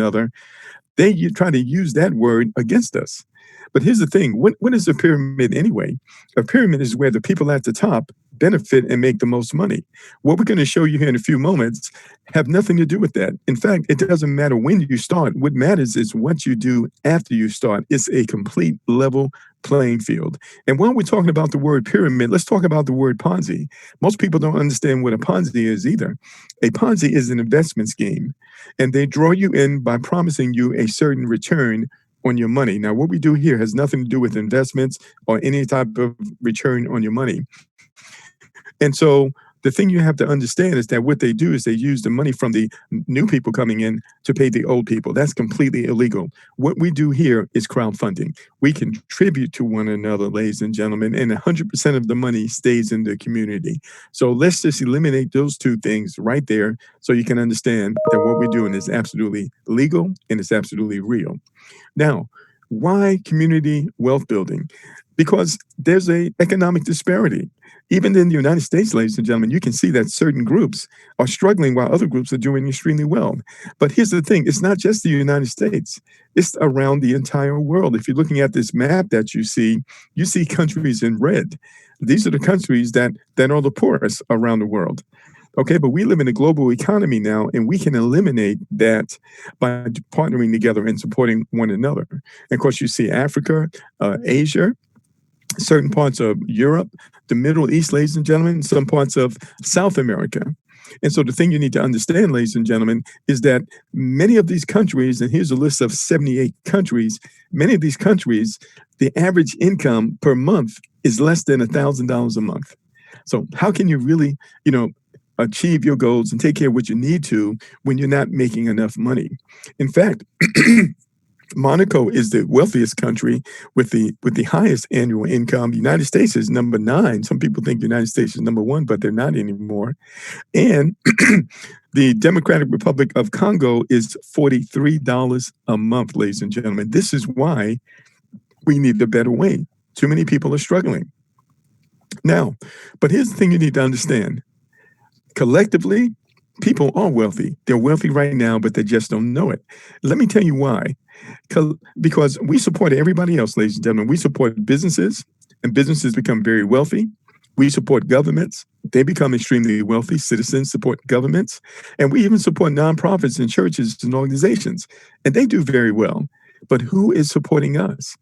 another, you try to use that word against us. But here's the thing, what is a pyramid anyway? A pyramid is where the people at the top benefit and make the most money. What we're going to show you here in a few moments have nothing to do with that. In fact, it doesn't matter when you start. What matters is what you do after you start. It's a complete level playing field. And while we're talking about the word pyramid, let's talk about the word Ponzi. Most people don't understand what a Ponzi is either. A Ponzi is an investment scheme, and they draw you in by promising you a certain return on your money. Now, what we do here has nothing to do with investments or any type of return on your money. And so the thing you have to understand is that what they do is they use the money from the new people coming in to pay the old people. That's completely illegal. What we do here is crowdfunding. We contribute to one another, ladies and gentlemen, and 100% of the money stays in the community. So let's just eliminate those two things right there so you can understand that what we're doing is absolutely legal and it's absolutely real. Now, why community wealth building? Because there's a economic disparity. Even in the United States, ladies and gentlemen, you can see that certain groups are struggling while other groups are doing extremely well. But here's the thing, it's not just the United States, it's around the entire world. If you're looking at this map that you see countries in red. These are the countries that are the poorest around the world. Okay, but we live in a global economy now, and we can eliminate that by partnering together and supporting one another. And of course, you see Africa, Asia, certain parts of Europe, the Middle East, ladies and gentlemen, some parts of South America. And so the thing you need to understand, ladies and gentlemen, is that many of these countries, and here's a list of 78 countries, many of these countries, the average income per month is less than $1,000 a month. So how can you really, achieve your goals and take care of what you need to when you're not making enough money? In fact, Monaco is the wealthiest country with the highest annual income. The United States is number 9. Some people think the United States is number 1, but they're not anymore. And the Democratic Republic of Congo is $43 a month, ladies and gentlemen. This is why we need a better way. Too many people are struggling. Now, but here's the thing you need to understand. Collectively, people are wealthy. They're wealthy right now, but they just don't know it. Let me tell you why. Because we support everybody else, ladies and gentlemen. We support businesses, and businesses become very wealthy. We support governments. They become extremely wealthy. Citizens support governments. And we even support nonprofits and churches and organizations, and they do very well. But who is supporting us?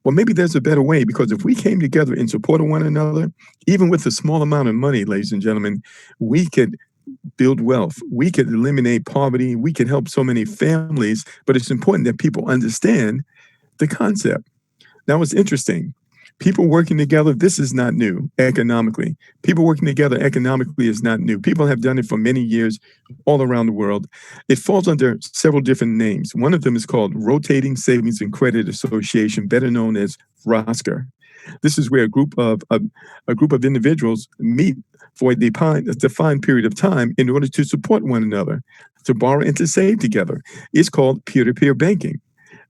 Well, maybe there's a better way, because if we came together and supported one another, even with a small amount of money, ladies and gentlemen, we could build wealth. We could eliminate poverty. We could help so many families. But it's important that people understand the concept. Now, it's interesting. People working together, this is not new economically. People working together economically is not new. People have done it for many years all around the world. It falls under several different names. One of them is called Rotating Savings and Credit Association, better known as ROSCA. This is where a group of individuals meet for a defined period of time in order to support one another, to borrow and to save together. It's called peer-to-peer banking.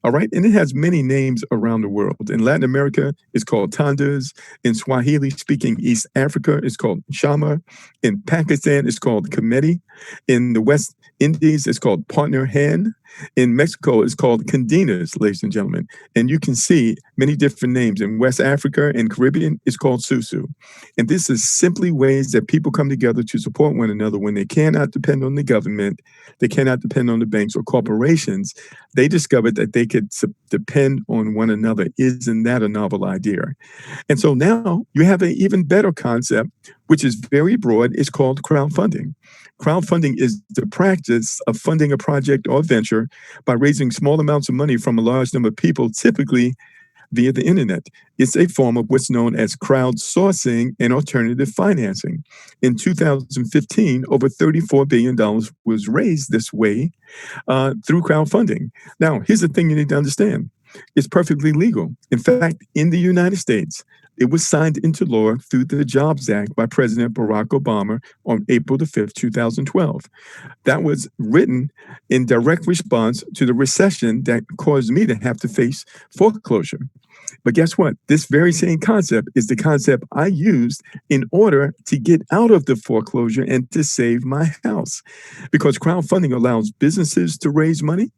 All right. And it has many names around the world. In Latin America, it's called tandas. In Swahili speaking East Africa, it's called chama. In Pakistan, it's called committee. In the West Indies, it's called partner hand. In Mexico, it's called condenas, ladies and gentlemen. And you can see many different names. In West Africa and Caribbean, it's called susu. And this is simply ways that people come together to support one another when they cannot depend on the government, they cannot depend on the banks or corporations. They discovered that they could depend on one another. Isn't that a novel idea? And so now you have an even better concept, which is very broad. It's called crowdfunding. Crowdfunding is the practice of funding a project or venture by raising small amounts of money from a large number of people, typically via the internet. It's a form of what's known as crowdsourcing and alternative financing. In 2015, over $34 billion was raised this way through crowdfunding. Now, here's the thing you need to understand. It's perfectly legal. In fact, in the United States, it was signed into law through the Jobs Act by President Barack Obama on April the 5th, 2012. That was written in direct response to the recession that caused me to have to face foreclosure. But guess what? This very same concept is the concept I used in order to get out of the foreclosure and to save my house. Because crowdfunding allows businesses to raise money,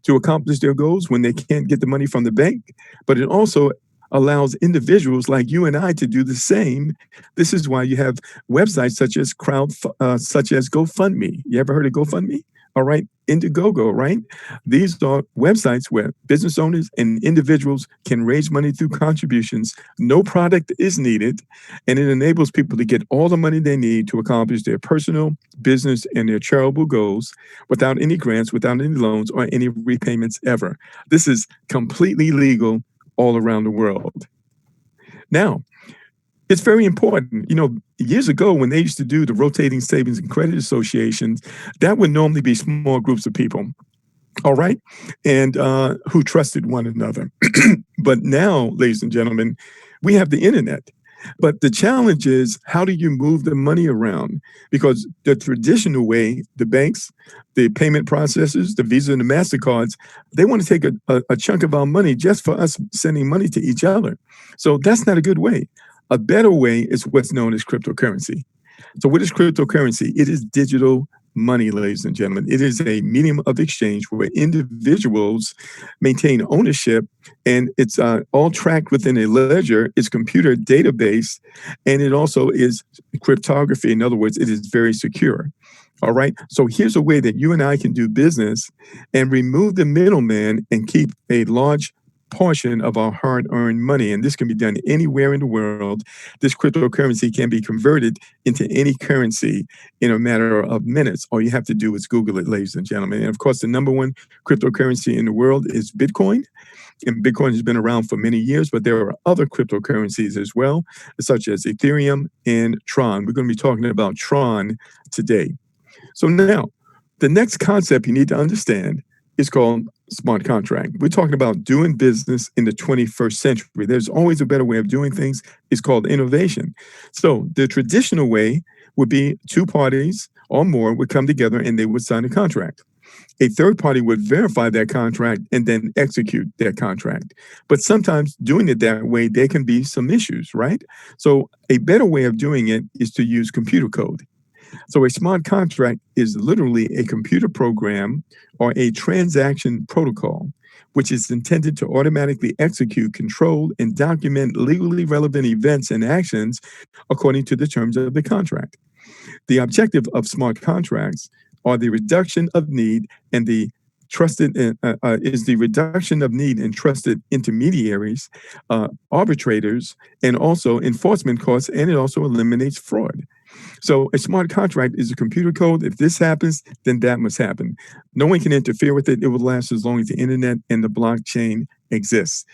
to accomplish their goals when they can't get the money from the bank, but it also allows individuals like you and I to do the same. This is why you have websites such as GoFundMe. You ever heard of GoFundMe? All right, Indiegogo, right? These are websites where business owners and individuals can raise money through contributions. No product is needed, and it enables people to get all the money they need to accomplish their personal, business, and their charitable goals without any grants, without any loans, or any repayments ever. This is completely legal all around the world. Now, it's very important. Years ago, when they used to do the rotating savings and credit associations, that would normally be small groups of people, all right, and who trusted one another. But now, ladies and gentlemen, we have the internet. But the challenge is, how do you move the money around? Because the traditional way, the banks, the payment processors, the Visa and the MasterCards, they want to take a chunk of our money just for us sending money to each other. So that's not a good way. A better way is what's known as cryptocurrency. So what is cryptocurrency? It is digital money, ladies and gentlemen. It is a medium of exchange where individuals maintain ownership, and it's all tracked within a ledger. It's computer database, and it also is cryptography. In other words, it is very secure. All right. So here's a way that you and I can do business and remove the middleman and keep a large portion of our hard-earned money. And this can be done anywhere in the world. This cryptocurrency can be converted into any currency in a matter of minutes. All you have to do is Google it, ladies and gentlemen. And of course, the number one cryptocurrency in the world is Bitcoin. And Bitcoin has been around for many years, but there are other cryptocurrencies as well, such as Ethereum and Tron. We're going to be talking about Tron today. So now, the next concept you need to understand is called smart contract. We're talking about doing business in the 21st century. There's always a better way of doing things. It's called innovation. So the traditional way would be two parties or more would come together and they would sign a contract. A third party would verify that contract and then execute that contract. But sometimes doing it that way, there can be some issues, right? So a better way of doing it is to use computer code. So a smart contract is literally a computer program or a transaction protocol, which is intended to automatically execute, control, and document legally relevant events and actions according to the terms of the contract. The objective of smart contracts are the reduction of need and the reduction of need in trusted intermediaries, arbitrators, and also enforcement costs, and it also eliminates fraud. So a smart contract is a computer code. If this happens, then that must happen. No one can interfere with it. It will last as long as the internet and the blockchain exists.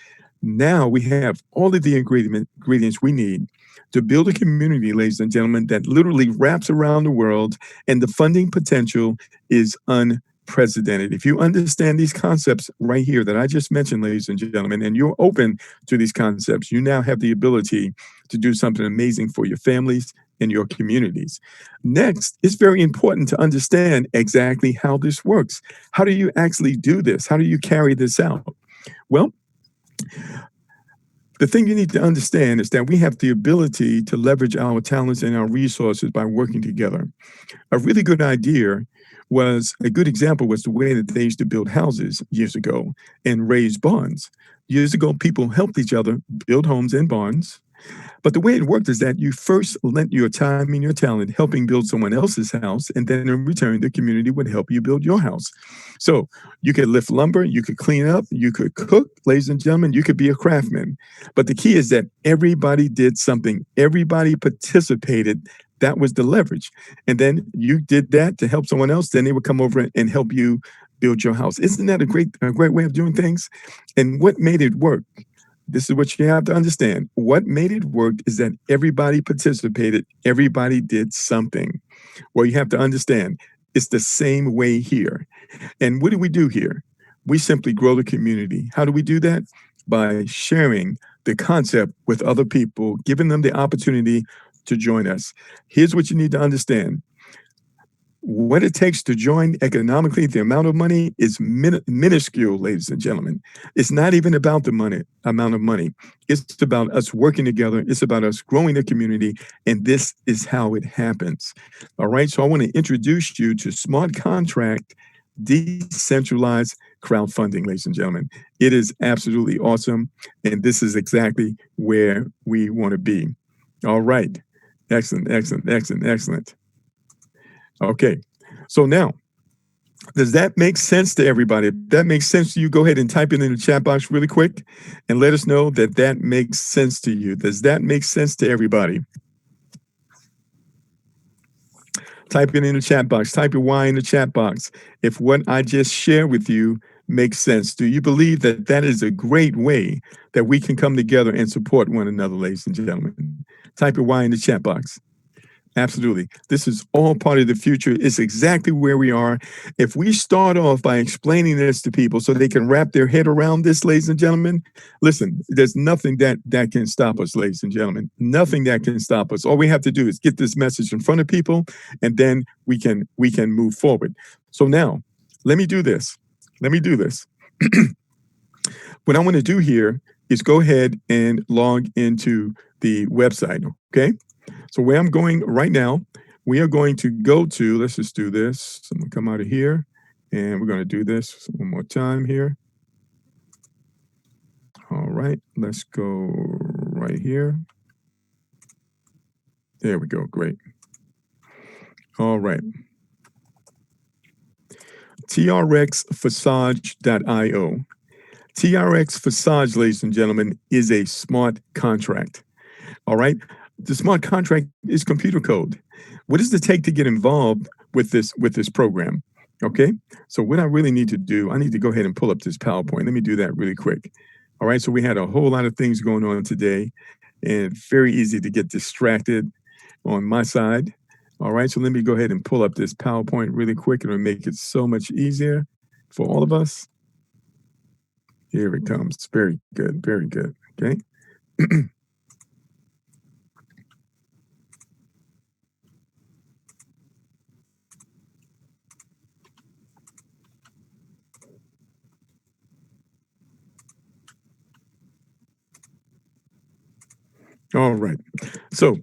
Now we have all of the ingredients we need to build a community, ladies and gentlemen, that literally wraps around the world, and the funding potential is unprecedented. If you understand these concepts right here that I just mentioned, ladies and gentlemen, and you're open to these concepts, you now have the ability to do something amazing for your families and your communities. Next, it's very important to understand exactly how this works. How do you actually do this? How do you carry this out? Well, the thing you need to understand is that we have the ability to leverage our talents and our resources by working together. A really good example was the way that they used to build houses years ago and raise barns. Years ago, people helped each other build homes and barns. But the way it worked is that you first lent your time and your talent helping build someone else's house, and then in return, the community would help you build your house. So you could lift lumber, you could clean up, you could cook, ladies and gentlemen, you could be a craftsman. But the key is that everybody did something. Everybody participated. That was the leverage. And then you did that to help someone else, then they would come over and help you build your house. Isn't that a great way of doing things? And what made it work? This is what you have to understand. What made it work is that everybody participated. Everybody did something. Well, you have to understand, it's the same way here. And what do we do here? We simply grow the community. How do we do that? By sharing the concept with other people, giving them the opportunity to join us. Here's what you need to understand. What it takes to join economically, the amount of money is minuscule, ladies and gentlemen. It's not even about the amount of money. It's about us working together. It's about us growing the community. And this is how it happens. All right. So I want to introduce you to smart contract decentralized crowdfunding, ladies and gentlemen. It is absolutely awesome. And this is exactly where we want to be. All right. Excellent, excellent, excellent, excellent. Okay. So now, does that make sense to everybody? If that makes sense to you, go ahead and type it in the chat box really quick and let us know that that makes sense to you. Does that make sense to everybody? Type it in the chat box. Type your why in the chat box. If what I just shared with you makes sense, do you believe that that is a great way that we can come together and support one another, ladies and gentlemen? Type your why in the chat box. Absolutely. This is all part of the future. It's exactly where we are. If we start off by explaining this to people so they can wrap their head around this, ladies and gentlemen, listen, there's nothing that can stop us, ladies and gentlemen. Nothing that can stop us. All we have to do is get this message in front of people, and then we can move forward. So now, let me do this. Let me do this. What I want to do here is go ahead and log into the website, okay? So where I'm going right now, we are going to go to, let's just do this. So I'm gonna come out of here and we're gonna do this one more time here. All right, let's go right here. There we go, great. All right. trxfacade.io. TRX Facade, ladies and gentlemen, is a smart contract. All right. The smart contract is computer code. What does it take to get involved with this program? Okay. So what I really need to do, I need to go ahead and pull up this PowerPoint. Let me do that really quick. All right. So we had a whole lot of things going on today, and very easy to get distracted on my side. All right. So let me go ahead and pull up this PowerPoint really quick. It'll make it so much easier for all of us. Here it comes. Very good. Very good. Okay. All right. So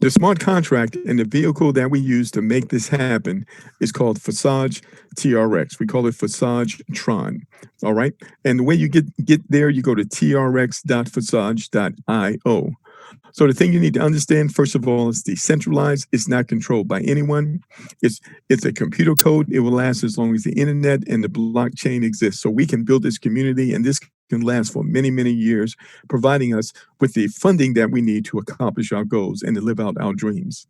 the smart contract and the vehicle that we use to make this happen is called Facade TRX. We call it Facade Tron. All right. And the way you get there, you go to trx.facade.io. So the thing you need to understand, first of all, is decentralized. It's not controlled by anyone. It's a computer code. It will last as long as the internet and the blockchain exists. So we can build this community, and this can last for many, many years, providing us with the funding that we need to accomplish our goals and to live out our dreams.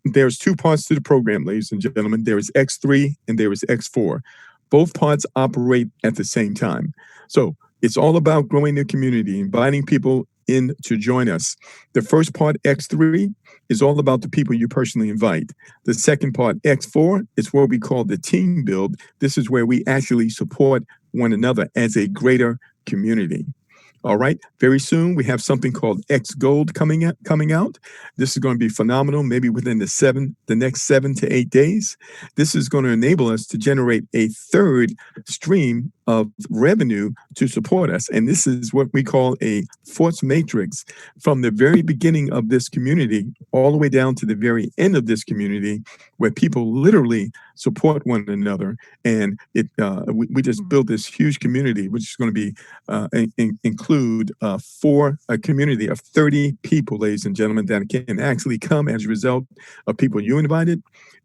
There's two parts to the program, ladies and gentlemen. There is X3 and there is X4. Both parts operate at the same time. So it's all about growing the community, inviting people in to join us. The first part, X3, is all about the people you personally invite. The second part, X4, is what we call the team build. This is where we actually support one another as a greater community. All right. Very soon we have something called X Gold coming out. This is going to be phenomenal. Maybe within the next 7 to 8 days. This is going to enable us to generate a third stream of revenue to support us. And this is what we call a force matrix from the very beginning of this community all the way down to the very end of this community, where people literally support one another. And we just built this huge community, which is going to be include for a community of 30 people, ladies and gentlemen, that can actually come as a result of people you invited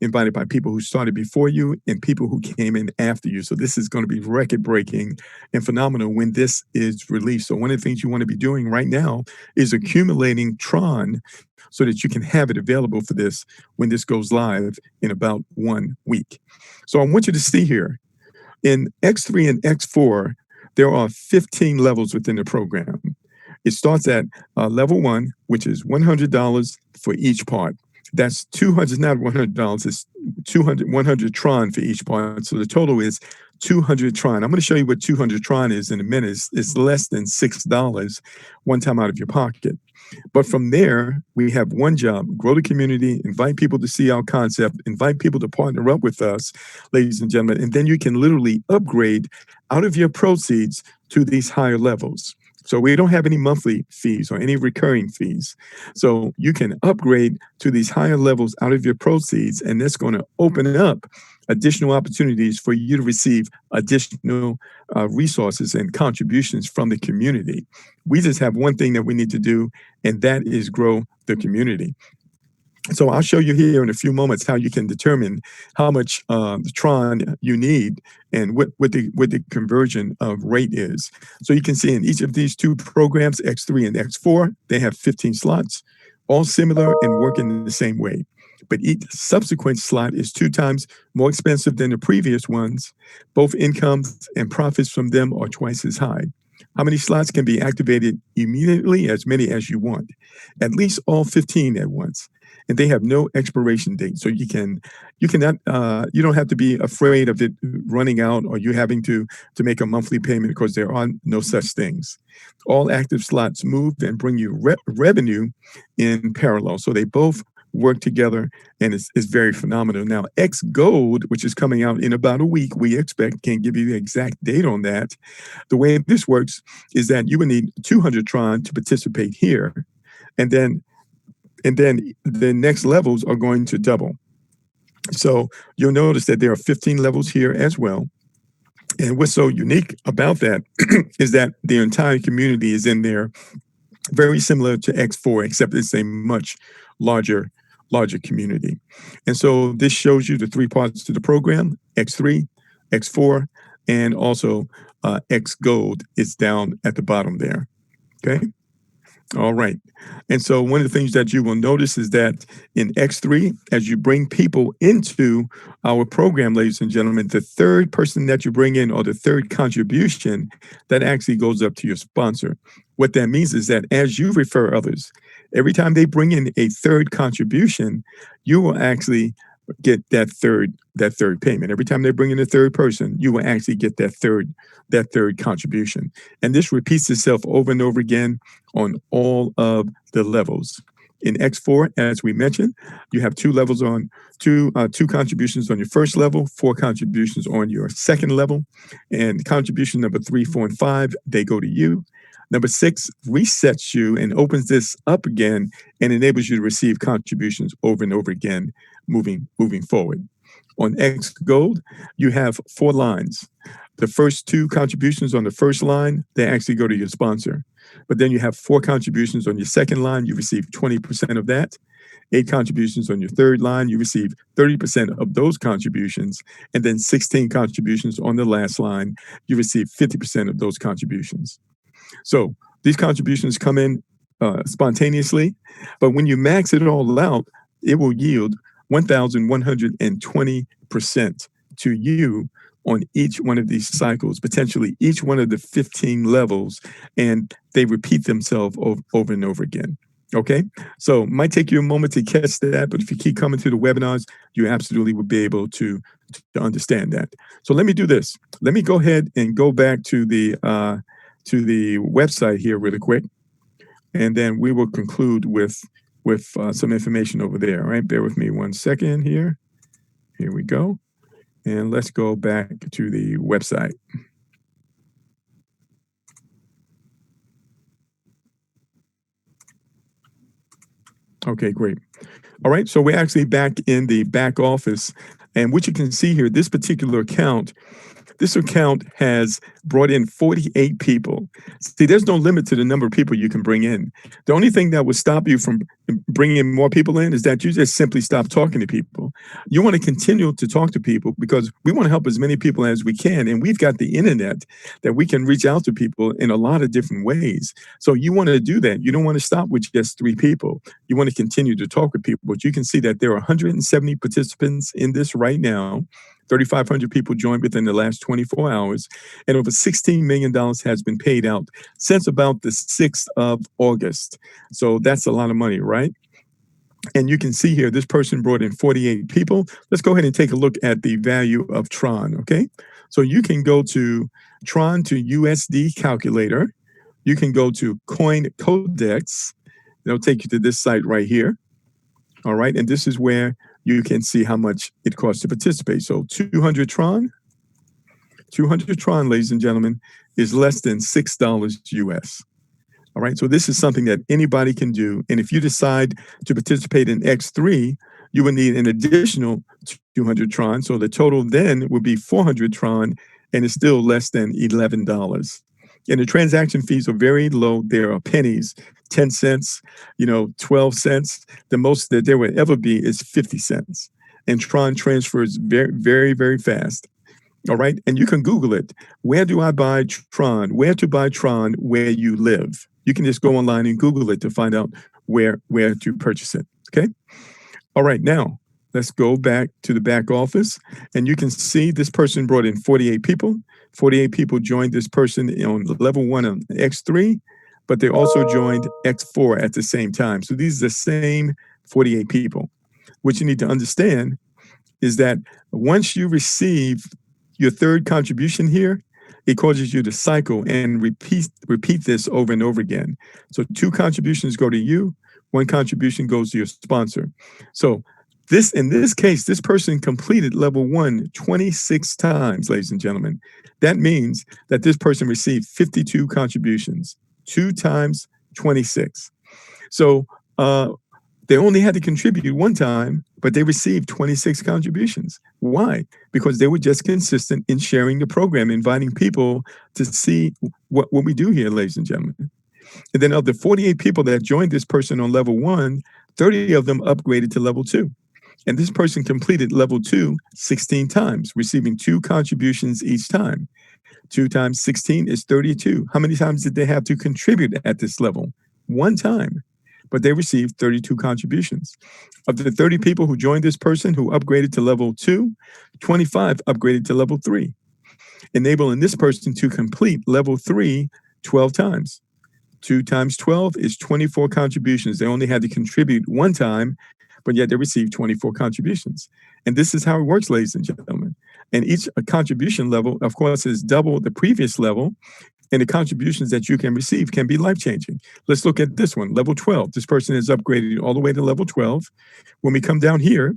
by people who started before you and people who came in after you. So this is going to be record-breaking and phenomenal when this is released. So one of the things you want to be doing right now is accumulating Tron so that you can have it available for this when this goes live in about 1 week. So I want you to see here, in X3 and X4, there are 15 levels within the program. It starts at level 1, which is $100 for each part. That's 200, not $100, it's 100 Tron for each part. So the total is 200 Tron. I'm going to show you what 200 Tron is in a minute. It's less than $6 one time out of your pocket. But from there, we have one job: grow the community, invite people to see our concept, invite people to partner up with us, ladies and gentlemen, and then you can literally upgrade out of your proceeds to these higher levels. So we don't have any monthly fees or any recurring fees. So you can upgrade to these higher levels out of your proceeds, and that's going to open up additional opportunities for you to receive additional resources and contributions from the community. We just have one thing that we need to do, and that is grow the community. So I'll show you here in a few moments how you can determine how much Tron you need and what the conversion rate is. So you can see in each of these two programs, X3 and X4, they have 15 slots, all similar and working the same way. But each subsequent slot is 2 times more expensive than the previous ones. Both incomes and profits from them are twice as high. How many slots can be activated immediately? As many as you want. At least all 15 at once. And they have no expiration date. So you don't have to be afraid of it running out or you having to make a monthly payment, because there are no such things. All active slots move and bring you revenue in parallel. So they both work together, and it's very phenomenal. Now, X Gold, which is coming out in about a week, we expect, can't give you the exact date on that. The way this works is that you would need 200 Tron to participate here, and then the next levels are going to double. So you'll notice that there are 15 levels here as well. And what's so unique about that is that the entire community is in there, very similar to X4, except it's a much larger community. And so this shows you the 3 parts to the program: X3, X4, and also X Gold is down at the bottom there. Okay. All right. And so one of the things that you will notice is that in X3, as you bring people into our program, ladies and gentlemen, the third person that you bring in, or the third contribution, that actually goes up to your sponsor. What that means is that as you refer others, every time they bring in a third contribution, you will actually get that third payment. Every time they bring in a third person, you will actually get that third contribution. And this repeats itself over and over again on all of the levels. In X4, as we mentioned, you have 2 levels on two contributions on your first level, 4 contributions on your second level, and contribution number 3, 4, and 5, they go to you. Number 6 resets you and opens this up again and enables you to receive contributions over and over again, moving forward. On X Gold, you have 4 lines. The first 2 contributions on the first line, they actually go to your sponsor. But then you have 4 contributions on your second line, you receive 20% of that. 8 contributions on your third line, you receive 30% of those contributions. And then 16 contributions on the last line, you receive 50% of those contributions. So these contributions come in spontaneously, but when you max it all out, it will yield 1,120% to you on each one of these cycles, potentially each one of the 15 levels, and they repeat themselves over and over again. Okay, so it might take you a moment to catch that, but if you keep coming to the webinars, you absolutely will be able to understand that. So let me do this. Let me go ahead and go back to the website here really quick, and then we will conclude with some information over there. All right, bear with me one second here. Here we go. And let's go back to the website. Okay, great. All right, so we're actually back in the back office. And what you can see here, this particular account, this account has brought in 48 people. See, there's no limit to the number of people you can bring in. The only thing that would stop you from bringing more people in is that you just simply stop talking to people. You want to continue to talk to people because we want to help as many people as we can. And we've got the internet that we can reach out to people in a lot of different ways. So you want to do that. You don't want to stop with just 3 people. You want to continue to talk with people. But you can see that there are 170 participants in this right now. 3,500 people joined within the last 24 hours, and over $16 million has been paid out since about the 6th of August. So that's a lot of money, right? And you can see here, this person brought in 48 people. Let's go ahead and take a look at the value of Tron, okay? So you can go to Tron to USD calculator. You can go to Coin Codex. It'll take you to this site right here. All right, and this is where you can see how much it costs to participate. So 200 Tron, ladies and gentlemen, is less than $6 US. All right, so this is something that anybody can do. And if you decide to participate in X3, you would need an additional 200 Tron. So the total then would be 400 Tron, and it's still less than $11. And the transaction fees are very low. There are pennies, 10 cents, 12 cents. The most that there will ever be is 50 cents. And Tron transfers very, very, very fast. All right. And you can Google it. Where do I buy Tron? Where to buy Tron where you live? You can just go online and Google it to find out where to purchase it. Okay. All right. Now let's go back to the back office, and you can see this person brought in 48 people. 48 people joined this person on level 1 on X3, but they also joined X4 at the same time. So these are the same 48 people. What you need to understand is that once you receive your third contribution here, it causes you to cycle and repeat this over and over again. So 2 contributions go to you, 1 contribution goes to your sponsor. So in this case, this person completed level 1 26 times, ladies and gentlemen. That means that this person received 52 contributions, 2 times 26. So they only had to contribute 1 time, but they received 26 contributions. Why? Because they were just consistent in sharing the program, inviting people to see what we do here, ladies and gentlemen. And then of the 48 people that joined this person on level 1, 30 of them upgraded to level 2. And this person completed level 2 16 times, receiving 2 contributions each time. 2 times 16 is 32. How many times did they have to contribute at this level? 1 time. But they received 32 contributions. Of the 30 people who joined this person who upgraded to level 2, 25 upgraded to level 3, enabling this person to complete level 3 12 times. 2 times 12 is 24 contributions. They only had to contribute 1 time, but yet they received 24 contributions. And this is how it works, ladies and gentlemen. And each contribution level, of course, is double the previous level. And the contributions that you can receive can be life-changing. Let's look at this one, level 12. This person is upgraded all the way to level 12. When we come down here,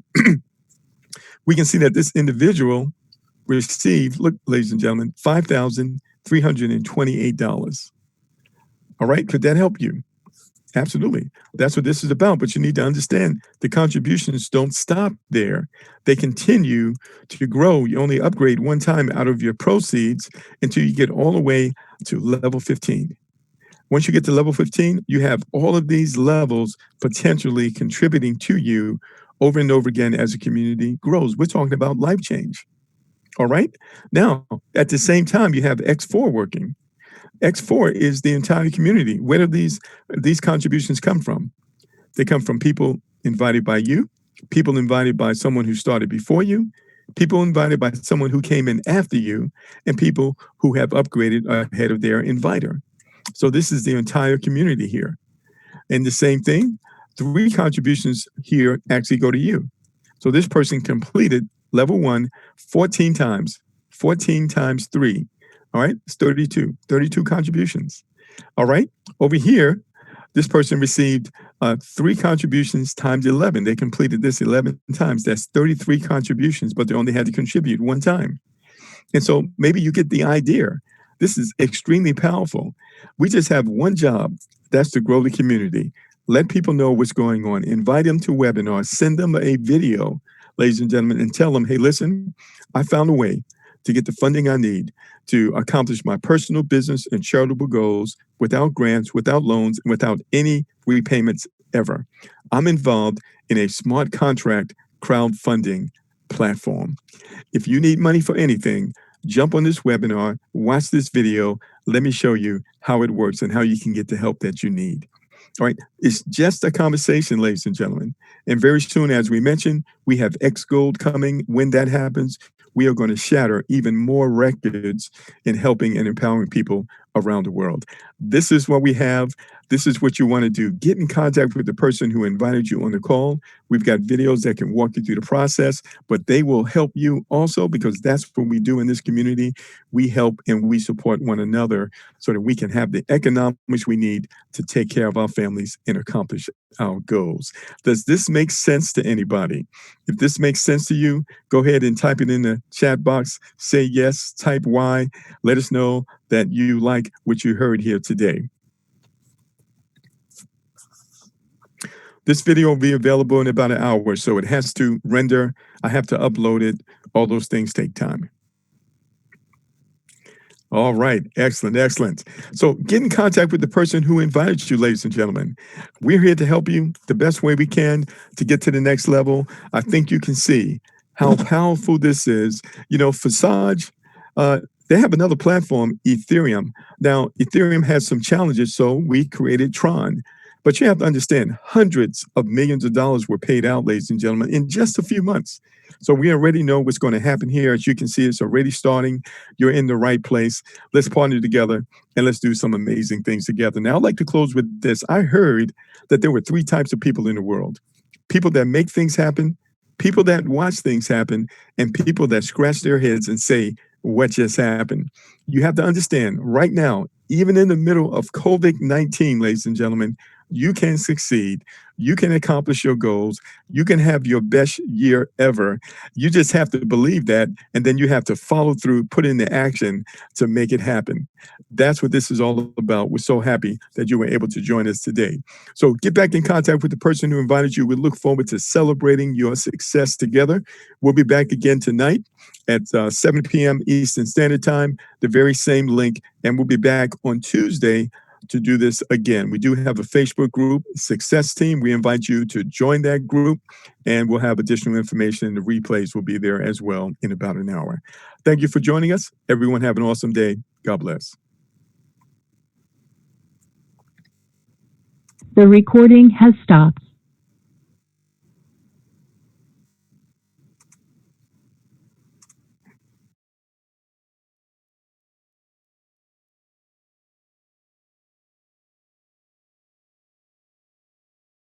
we can see that this individual received, look, ladies and gentlemen, $5,328. All right, could that help you? Absolutely. That's what this is about. But you need to understand the contributions don't stop there. They continue to grow. You only upgrade 1 time out of your proceeds until you get all the way to level 15. Once you get to level 15, you have all of these levels potentially contributing to you over and over again as a community grows. We're talking about life change. All right. Now, at the same time, you have X4 working. X4 is the entire community. Where do these contributions come from? They come from people invited by you, people invited by someone who started before you, people invited by someone who came in after you, and people who have upgraded ahead of their inviter. So this is the entire community here. And the same thing, 3 contributions here actually go to you. So this person completed level 1 14 times, 14 times 3. All right, it's 32 contributions. All right, over here, this person received 3 contributions times 11. They completed this 11 times. That's 33 contributions, but they only had to contribute 1 time. And so maybe you get the idea. This is extremely powerful. We just have one job. That's to grow the community. Let people know what's going on. Invite them to webinars. Send them a video, ladies and gentlemen, and tell them, hey, listen, I found a way to get the funding I need to accomplish my personal business and charitable goals without grants, without loans, and without any repayments ever. I'm involved in a smart contract crowdfunding platform. If you need money for anything, jump on this webinar, watch this video. Let me show you how it works and how you can get the help that you need. All right, it's just a conversation, ladies and gentlemen. And very soon, as we mentioned, we have X Gold coming. When that happens, we are going to shatter even more records in helping and empowering people around the world. This is what we have. This is what you want to do. Get in contact with the person who invited you on the call. We've got videos that can walk you through the process, but they will help you also, because that's what we do in this community. We help and we support one another so that we can have the economics we need to take care of our families and accomplish our goals. Does this make sense to anybody? If this makes sense to you, go ahead and type it in the chat box. Say yes, type Y. Let us know that you like what you heard here today. This video will be available in about an hour, so it has to render. I have to upload it. All those things take time. All right. Excellent. Excellent. So get in contact with the person who invited you, ladies and gentlemen. We're here to help you the best way we can to get to the next level. I think you can see how powerful this is. You know, Facade, they have another platform, Ethereum. Now, Ethereum has some challenges, so we created Tron. But you have to understand, hundreds of millions of dollars were paid out, ladies and gentlemen, in just a few months. So we already know what's going to happen here. As you can see, it's already starting. You're in the right place. Let's partner together and let's do some amazing things together. Now, I'd like to close with this. I heard that there were three types of people in the world: people that make things happen, people that watch things happen, and people that scratch their heads and say, what just happened? You have to understand right now, even in the middle of COVID-19, ladies and gentlemen, you can succeed. You can accomplish your goals. You can have your best year ever. You just have to believe that, and then you have to follow through, put in the action to make it happen. That's what this is all about. We're so happy that you were able to join us today. So get back in contact with the person who invited you. We look forward to celebrating your success together. We'll be back again tonight at 7 p.m. Eastern Standard Time, the very same link, and we'll be back on Tuesday to do this again. We do have a Facebook group, Success Team. We invite you to join that group, and we'll have additional information. The replays will be there as well in about an hour. Thank you for joining us. Everyone have an awesome day. God bless. The recording has stopped.